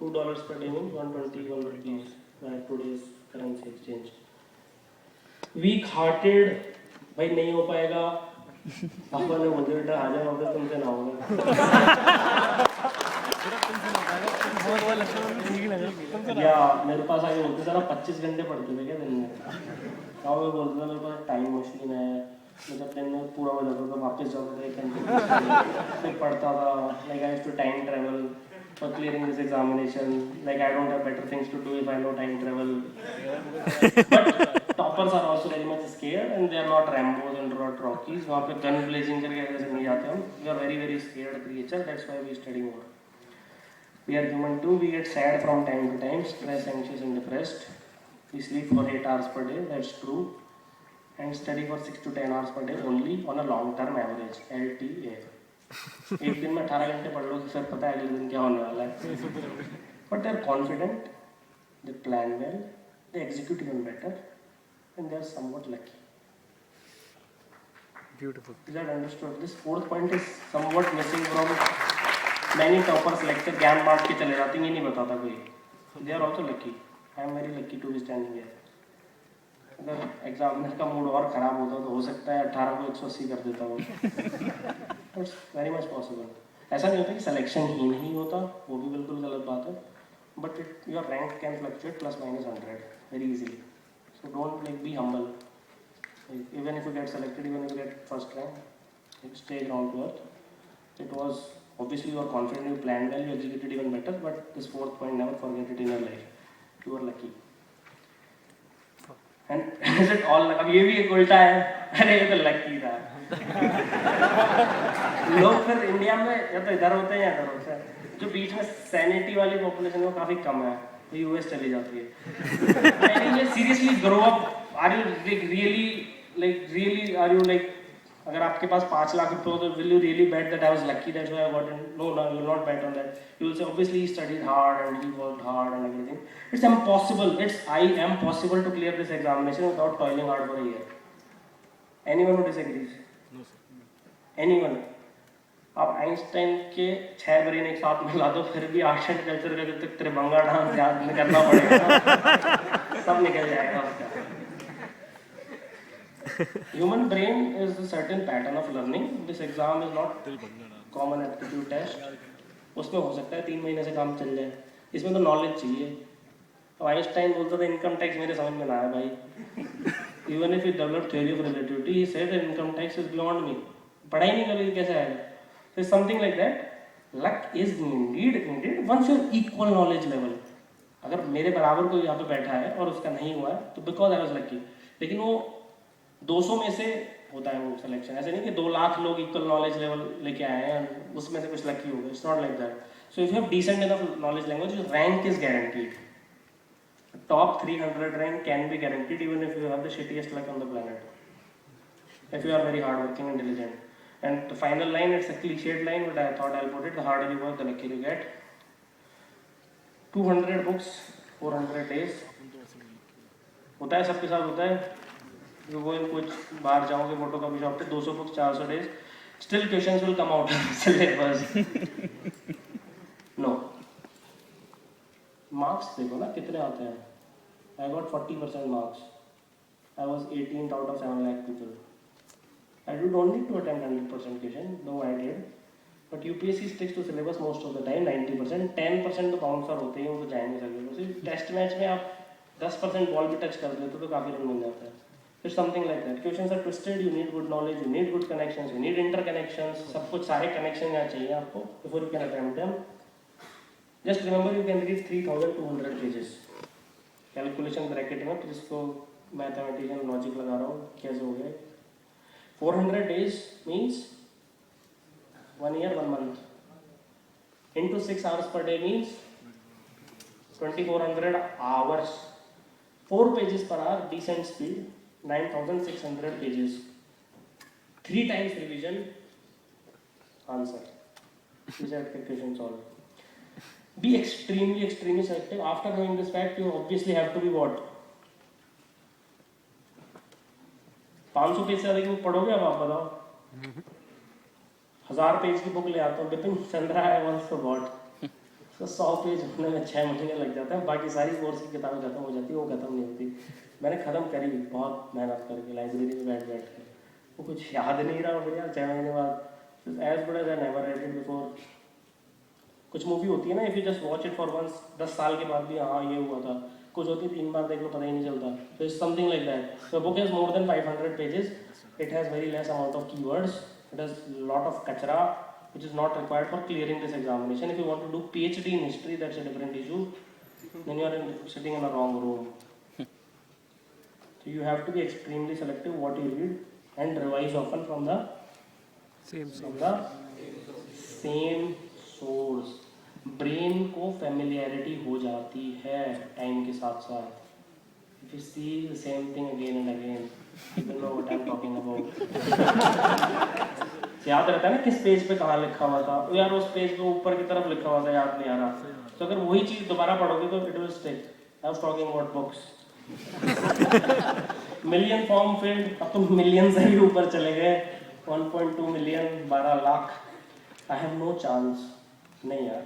$2 per day means 121 rupees by today's currency exchange. Weak-hearted, भाई नहीं हो पाएगा. पापा ने मुझे बेटा आ जाओ office तुमसे ना होगा. या मेरे पास आके बोलते थे ना 25 घंटे पढ़ते थे क्या दिन में. गाँव में बोलते थे मेरे पास टाइम मशीन है. मैं जब दिन में पूरा हो जाता था वापस जाता था 1 घंटे फिर पढ़ता था. Like I used to time travel for clearing this examination. Like I don't have better things to do if I know time travel. But toppers are also very much scared and they are not Rambos and not Rockies. वहाँ पे gun blazing करके ऐसे नहीं जाते हम. We are very scared creature. That's why we study more. We are human too. We get sad from time to time, stressed, anxious, and depressed. We sleep for 8 hours per day. That's true. and study for 6 to 10 hours per day only on a long term average LTA. एक दिन में 18 घंटे पढ़ लो तो sir पता है अगले दिन क्या होने वाला है. But they are confident, they plan well, they execute even better, and they are somewhat lucky.
Beautiful.
Is that understood? This fourth point is somewhat missing from many toppers lecture. ज्ञान बांट के चले जाते हैं, ये नहीं बताता कोई. They are also lucky. I am very lucky to be standing here. अगर एग्जामिनर का मूड और खराब होता तो हो सकता है 18 को 180 कर देता वो. It's very much possible. ऐसा नहीं होता कि सिलेक्शन ही नहीं होता, वो भी बिल्कुल गलत बात है. But your rank can fluctuate plus minus 100 very easily. So don't be humble. Even if you get selected, even if you get first rank, stay ground to earth. It was obviously you are confident, you planned well, you executed even better. But this fourth point, never forget it in your life. You are lucky. And is it all? अब ये भी एक उल्टा है. अरे ये तो lucky था. लोग फिर इंडिया में या तो इधर होते हैं या इधर होते हैं. जो बीच में सैनिटी वाली पॉपुलेशन वो काफी कम है. तो यूएस चली जाती है. Seriously grow up. Are you really अगर आपके पास 5 लाख रुपए हो तो will you really bet that I was lucky, that's why I got in? No, you will not bet on that. You will say obviously he studied hard and he worked hard and everything. It's impossible. I am possible to clear this examination without toiling hard for a year. Anyone who disagrees?
No, sir.
Anyone? आप Einstein के 6 brain एक साथ मिला दो फिर भी arts and culture का जब तक त्रिभंगा डांस याद नहीं करना पड़ेगा सब निकल जाएगा उसका. Human brain is a certain pattern of learning. This exam is not common aptitude test. उसमें हो सकता है 3 महीने से काम चल जाए. इसमें तो नॉलेज चाहिए. तो आइंस्टाइन बोलता था इनकम टैक्स मेरे समझ में ना आया भाई. Even if he developed theory of relativity, he said that income tax is beyond me. पढ़ाई नहीं करोगे कैसे आएगा? So something like that. Luck is needed once you're equal knowledge level. अगर मेरे बराबर कोई यहाँ पे बैठा है और उसका नहीं हुआ है तो because I was lucky. लेकिन वो 200 में से होता है वो सिलेक्शन. ऐसे नहीं कि 2 लाख लोग इक्वल नॉलेज लेवल लेके आए हैं उसमें से कुछ लकी हो गए. It's not like that. So if you have decent enough knowledge language your rank is guaranteed. Top 300 rank can be guaranteed even if you have the shittiest luck on the planet if you are very hard working and diligent. And the final line, it's a clichéd line but I thought I will put it. The harder you work the luckier you get. 200 books 400 days होता है, सबके साथ होता है. You go in कुछ बाहर जाओगे photo copy shop पे 200 books 400 days still questions will come out of syllabus. No marks देखो ना कितने आते हैं. I got 40% marks. I was 18th out of 7 lakh people. I don't need to attempt 100% question. No I did. But UPSC sticks to syllabus most of the time. 90% 10% तो bouncer होते हैं, वो तो जाएंगे सिलेबस. टेस्ट मैच में आप 10% ball भी touch कर देते तो काफी रन मिल जाता है. It's something like that. Questions are twisted. You need good knowledge. You need good connections. You need interconnections. सब कुछ सारे connection यहाँ चाहिए आपको before you can attempt them. Just remember you can read 3,200 pages. Calculation bracket में तो जिसको mathematician logic लगा रहा हूँ कैसे हो गया. 400 days means 1 year 1 month. Into 6 hours per day means 2,400 hours. 4 pages per hour, decent speed. 9,600 pages. 3 times revision. Answer. These are the question solved. Be extremely selective. After knowing this fact, you obviously have to be what? 500 page से अधिक book पढ़ोगे अब आप बताओ. 1000 page की book ले आता हूँ. बिपिन चंद्रा है once for what? तो 100 पेज होने में 6 महीने लग जाते हैं. बाकी सारी कोर्स की किताबें खत्म हो जाती है, वो खत्म नहीं होती. मैंने ख़त्म करी बहुत मेहनत करके लाइब्रेरी में बैठ के. वो कुछ याद नहीं रहा मुझे 6 महीने बाद. As good as I never read it before. कुछ मूवी होती है ना, if you just watch it for once 10 साल के बाद भी हाँ ये हुआ था. कुछ होती है 3 बार देख लो पता ही नहीं चलता. तो it's something like that. The book has more than 500 pages. It has very less amount of keywords. It has lot of कचरा which is not required for clearing this examination. If you want to do PhD in history, that's a different issue. Then you are sitting in a wrong room. So you have to be extremely selective what you read and revise often from the same source. Brain को familiarity हो जाती है time के साथ साथ. If you see the same thing again and again, you will know what I'm talking about. याद रहता है ना किस पेज पे कहाँ लिखा हुआ था? यार उस पेज पे ऊपर की तरफ लिखा हुआ था, याद नहीं आ रहा. तो अगर वही चीज दोबारा पढ़ोगे तो it will stick. I was talking about books. Million form field, अब तो मिलियन से भी ऊपर चले गए. 1.2 million, 12 lakh. I have no chance. नहीं यार.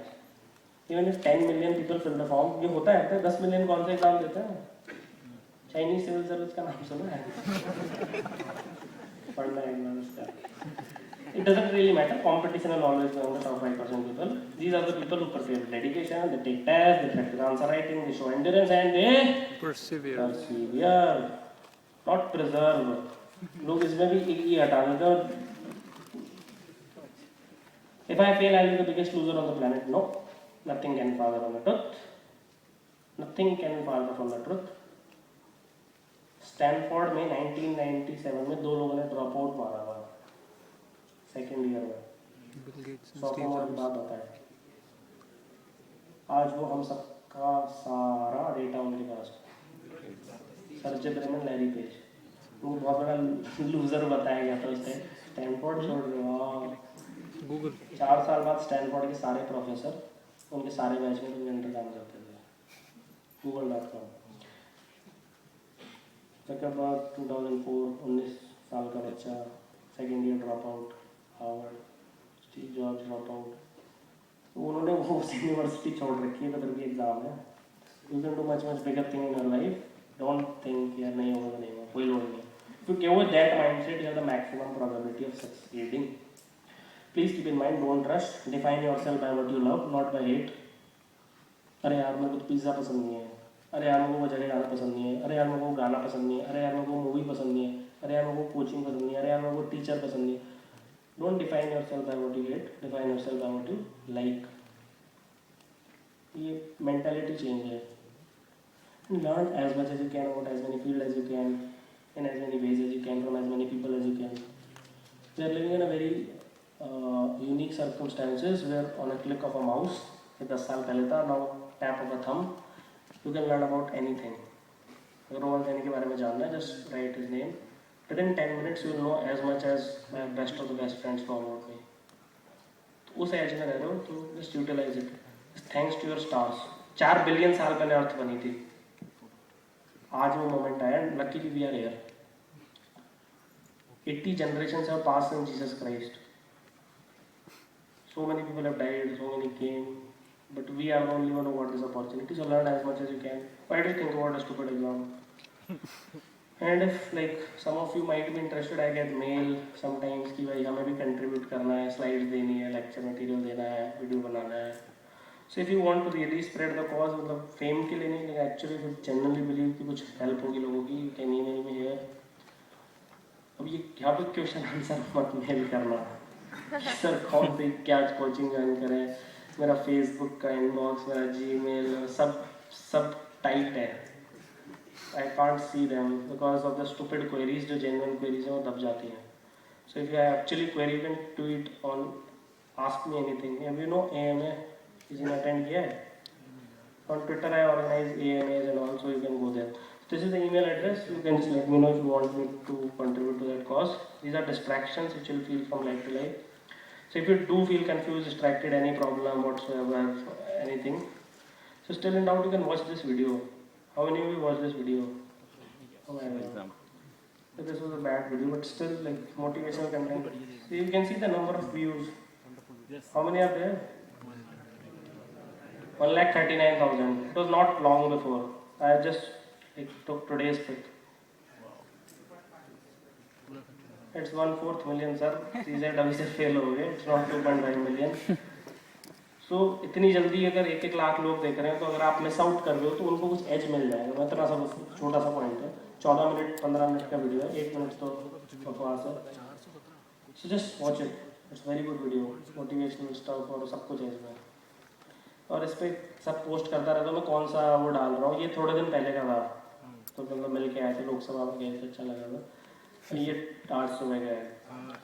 Even if 10 million people fill the form, ये होता है. 10 मिलियन कौन सा एग्जाम देते हैं? चाइनीज सिविल सर्विस का नाम सुना है? पढ़ना है एग्जाम इसका. It doesn't really matter. Competition will always be on the top 5% people. These are the people who prepare with dedication. They take tests, they practice answer writing, they show endurance, and they
persevere.
Not preserve. लोग इसमें भी एक ही हटा देते हैं. If I fail, I'll be the biggest loser on the planet. No, nothing can be farther from the truth. Nothing can be farther from the truth. Stanford में 1997 में 2 लोगों ने ड्रॉप आउट मारा था सेकेंड ईयर में.
Bill Gates and
100
Steve
की
jobs.
बात होता है. आज वो हम सबका सारा डेटा उनके पास है. सर्जे ब्रेमन, लैरी पेज, वो बहुत बड़ा लूजर बताया गया था उससे. स्टैनफोर्ड छोड़ रहे हो.
गूगल
4 साल बाद स्टैनफोर्ड के सारे प्रोफेसर उनके सारे बैच में उनके अंडर काम करते थे. google.com. जकरबर्ग 2004, 19 साल का बच्चा, second year drop out. Harvard, Steve jobs drop out. उन्होंने वो यूनिवर्सिटी छोड़ रखी है तो फिर भी एग्जाम है. You can do much bigger thing in your life. Don't think यार नहीं होगा तो नहीं होगा, कोई लोड नहीं. If you go with that mindset you have the maximum probability of succeeding. Please keep in mind, don't rush. Define yourself by what you love, not by hate. अरे यार मेरे को तो पिज्ज़ा पसंद नहीं है. अरे यार मेरे को वो जगह जाना पसंद नहीं है. अरे यार मेरे को गाना पसंद नहीं है. अरे यार मेरे को मूवी पसंद नहीं है. अरे यार मेरे को कोचिंग पसंद नहीं है. अरे यार मेरे को टीचर पसंद नहीं है. Don't define yourself by what you hate, define yourself by what you like. ये मेंटालिटी चेंज है. Learn as much as you can about as many fields as you can, in as many ways as you can, from as many people as you can. We are living in a very unique circumstances where on a click of a mouse, 10 साल पहले था, now tap of a thumb, you can learn about anything. अगर रोहन सैनी के बारे में जानना है, just write his name. Within 10 minutes you will know as much as my best of the best friends know about me. तो उस as में रह रहे हो तो just utilize it. Thanks to your stars. 4 billion साल पहले अर्थ बनी थी. आज वो मोमेंट आया. Luckily we are here. 80 generations have passed in Jesus Christ. So many people have died, so many came, but we are the only one who got this opportunity. So learn as much as you can. Why do you think about a stupid exam? And if like some of you might be interested, I get mail sometimes कि भाई हमें भी contribute करना है, slides देनी है, lecture material देना है, video बनाना है. So if you want to really spread the cause, मतलब fame के लिए नहीं, लेकिन actually if you genuinely believe कि कुछ help होगी लोगों की, you can email me here. अब ये यहाँ पे क्वेश्चन आंसर मत मेल करना सर कौन से क्या कोचिंग ज्वाइन करें. मेरा फेसबुक का इनबॉक्स, मेरा जीमेल सब टाइट है. I can't see them because of the stupid queries. जो जेन्युइन क्वेरीज हैं वो दब जाती हैं. So if you actually query can tweet on ask me anything. You know AMA किसी ने अटेंड किया है? On Twitter I organise AMAs and also you can go there. This is the email address. You can just let me know if you want me to contribute to that cause. These are distractions which you'll feel from life to life. So if you do feel confused, distracted, any problem whatsoever, anything, so still in doubt, you can watch this video. How many of you watch this video? Oh my God. So this was a bad video, but still like motivational content. So you can see the number of views. How many are there? 1,39,000. It was not long before. I just took today's pic. It's 1/4 million sir. CZ अभी से fail हो गए. It's not 2.5 million. So इतनी जल्दी अगर 1-1 लाख लोग देख रहे हैं तो अगर आप मिस आउट कर रहे हो तो उनको कुछ एज मिल जाएगा. मैं इतना सा छोटा सा पॉइंट है. 14 मिनट 15 मिनट का वीडियो है. 1 मिनट तो बकवास है. So just watch it. It's very good video. Motivational stuff और सब कुछ है इसमें. और इस पर सब पोस्ट करता रहता हूँ. मैं कौन सा वो डाल रहा हूँ, ये थोड़े दिन पहले का था. तो मतलब मिल के आए थे, लोकसभा में गए थे, अच्छा लगा था. ये 800 में गया है.